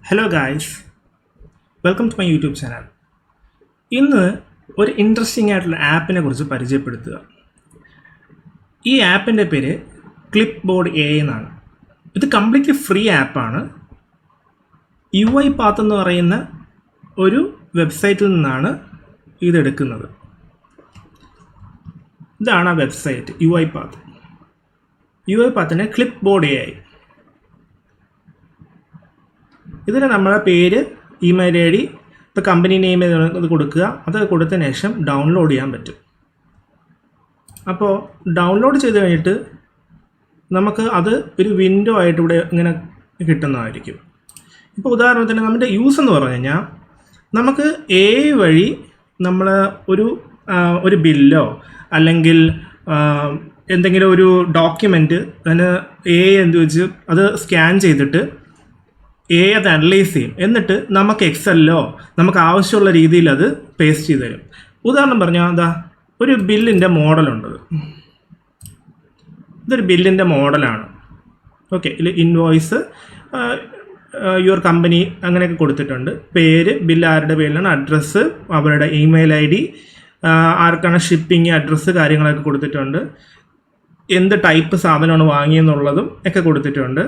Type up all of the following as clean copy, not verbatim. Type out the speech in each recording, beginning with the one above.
Hello guys, welcome to my YouTube channel. ഇന്ന് ഒരു interesting ആയിട്ടുള്ള ആപ്പിനെ കുറിച്ച് പരിചയപ്പെടുത്തുക. ഈ ആപ്പിൻ്റെ പേര് ക്ലിപ്പ് ബോർഡ് എ എന്നാണ്. ഇത് കംപ്ലീറ്റ്ലി ഫ്രീ ആപ്പാണ്. UiPath എന്ന് പറയുന്ന ഒരു വെബ്സൈറ്റിൽ നിന്നാണ് ഇതെടുക്കുന്നത്. ഇതാണ് ആ വെബ്സൈറ്റ് UiPath. UiPathൻ്റെ ക്ലിപ്പ് ബോർഡ് എ. ഇതിൽ നമ്മുടെ പേര്, ഇമെയിൽ ID, ഇപ്പോൾ കമ്പനി നെയിം ഇത് കൊടുക്കുക. അത് കൊടുത്തതിന് ശേഷം ഡൗൺലോഡ് ചെയ്യാൻ പറ്റും. അപ്പോൾ ഡൗൺലോഡ് ചെയ്ത് കഴിഞ്ഞിട്ട് നമുക്ക് അത് ഒരു വിൻഡോ ആയിട്ട് ഇവിടെ ഇങ്ങനെ കിട്ടുന്നതായിരിക്കും. ഇപ്പോൾ ഉദാഹരണത്തിന് നമ്മുടെ യൂസ് എന്ന് പറഞ്ഞു കഴിഞ്ഞാൽ നമുക്ക് AI വഴി നമ്മൾ ഒരു ബില്ലോ അല്ലെങ്കിൽ എന്തെങ്കിലും ഒരു ഡോക്യുമെൻറ്റ് അതിന് AI എന്ത് വെച്ച് അത് സ്കാൻ ചെയ്തിട്ട് AI അത് അനലൈസ് ചെയ്യും. എന്നിട്ട് നമുക്ക് എക്സലിലോ നമുക്ക് ആവശ്യമുള്ള രീതിയിൽ അത് പേസ്റ്റ് ചെയ്ത് തരും. ഉദാഹരണം പറഞ്ഞാൽ എന്താ, ഒരു ബില്ലിൻ്റെ മോഡലുണ്ട്. ഇതൊരു ബില്ലിൻ്റെ മോഡലാണ്. ഓക്കെ, ഇതിൽ ഇൻവോയ്സ്, യുവർ കമ്പനി അങ്ങനെയൊക്കെ കൊടുത്തിട്ടുണ്ട്. പേര്, ബില്ല് ആരുടെ പേരിലാണ്, അഡ്രസ്സ്, അവരുടെ ഇമെയിൽ ID, ആർക്കാണ് ഷിപ്പിംഗ്, അഡ്രസ്സ്, കാര്യങ്ങളൊക്കെ കൊടുത്തിട്ടുണ്ട്. എന്ത് ടൈപ്പ് സാധനമാണ് വാങ്ങിയെന്നുള്ളതും ഒക്കെ കൊടുത്തിട്ടുണ്ട്.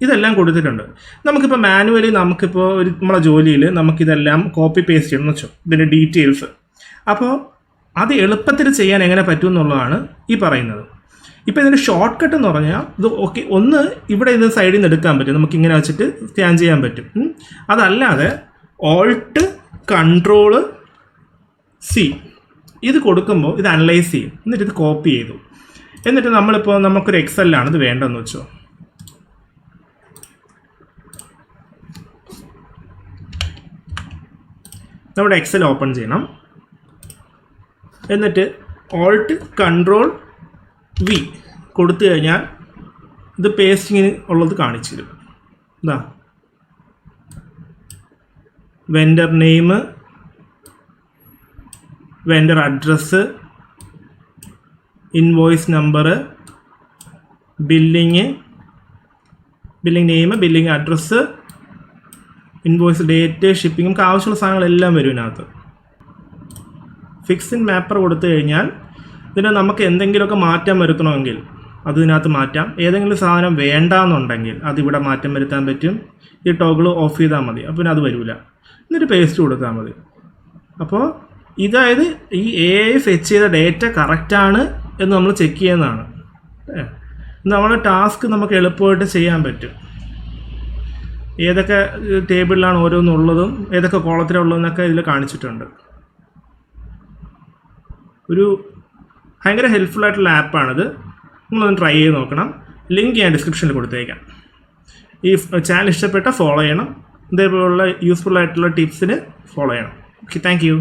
ഇതെല്ലാം കൊടുത്തിട്ടുണ്ട്. നമുക്കിപ്പോൾ മാനുവലി നമുക്കിപ്പോൾ നമ്മളെ ജോലിയിൽ നമുക്കിതെല്ലാം കോപ്പി പേസ്റ്റ് ചെയ്യണമെന്ന് വെച്ചോ, ഇതിൻ്റെ ഡീറ്റെയിൽസ്. അപ്പോൾ അത് എളുപ്പത്തിൽ ചെയ്യാൻ എങ്ങനെ പറ്റും എന്നുള്ളതാണ് ഈ പറയുന്നത്. ഇപ്പോൾ ഇതിൻ്റെ ഷോർട്ട് കട്ട് എന്ന് പറഞ്ഞാൽ ഇത് ഓക്കെ, ഒന്ന് ഇവിടെ ഇത് സൈഡിൽ നിന്ന് എടുക്കാൻ പറ്റും, നമുക്കിങ്ങനെ വെച്ചിട്ട് സ്കാൻ ചെയ്യാൻ പറ്റും. അതല്ലാതെ Alt Ctrl C ഇത് കൊടുക്കുമ്പോൾ ഇത് അനലൈസ് ചെയ്യും. എന്നിട്ട് ഇത് കോപ്പി ചെയ്തു. എന്നിട്ട് നമുക്കൊരു എക്സലിലാണ് ഇത് വേണ്ടതെന്ന് വെച്ചോ. നമ്മുടെ എക്സൽ ഓപ്പൺ ചെയ്യണം. എന്നിട്ട് Alt Ctrl V കൊടുത്തു കഴിഞ്ഞാൽ ഇത് പേസ്റ്റിങ്ങിന് ഉള്ളത് കാണിച്ചു തരും. എന്താ, vendor name, vendor address, invoice number, billing name, billing address, invoice date, shipping, നമുക്ക് ആവശ്യമുള്ള സാധനങ്ങളെല്ലാം വരും ഇതിനകത്ത്. ഫിക്സ് ഇൻ മാപ്പർ കൊടുത്തു കഴിഞ്ഞാൽ ഇതിന് നമുക്ക് എന്തെങ്കിലുമൊക്കെ മാറ്റം വരുത്തണമെങ്കിൽ അത് ഇതിനകത്ത് മാറ്റാം. ഏതെങ്കിലും സാധനം വേണ്ടാന്നുണ്ടെങ്കിൽ അതിവിടെ മാറ്റം വരുത്താൻ പറ്റും. ഈ ടോഗിൾ ഓഫ് ചെയ്താൽ മതി, അപ്പോൾ പിന്നെ അത് വരില്ല. എന്നിട്ട് പേസ്റ്റ് കൊടുത്താൽ മതി. അപ്പോൾ ഇതായത് ഈ AI ഫെച്ച് ചെയ്ത ഡേറ്റ കറക്റ്റാണ് എന്ന് നമ്മൾ ചെക്ക് ചെയ്യുന്നതാണ്. നമ്മുടെ ടാസ്ക് നമുക്ക് എളുപ്പമായിട്ട് ചെയ്യാൻ പറ്റും. ഏതൊക്കെ ടേബിളിലാണ് ഓരോന്നുള്ളതും ഏതൊക്കെ കോളത്തിലുള്ളതെന്നൊക്കെ ഇതിൽ കാണിച്ചിട്ടുണ്ട്. ഒരു ഭയങ്കര ഹെൽപ്ഫുൾ ആയിട്ടുള്ള ആപ്പാണിത്. നിങ്ങളൊന്ന് ട്രൈ ചെയ്ത് നോക്കണം. ലിങ്ക് ഞാൻ ഡിസ്ക്രിപ്ഷനിൽ കൊടുത്തേക്കാം. ഈ ചാനൽ ഇഷ്ടപ്പെട്ട ഫോളോ ചെയ്യണം. ഇതേപോലുള്ള യൂസ്ഫുൾ ആയിട്ടുള്ള ടിപ്സിന് ഫോളോ ചെയ്യണം. Okay, thank you.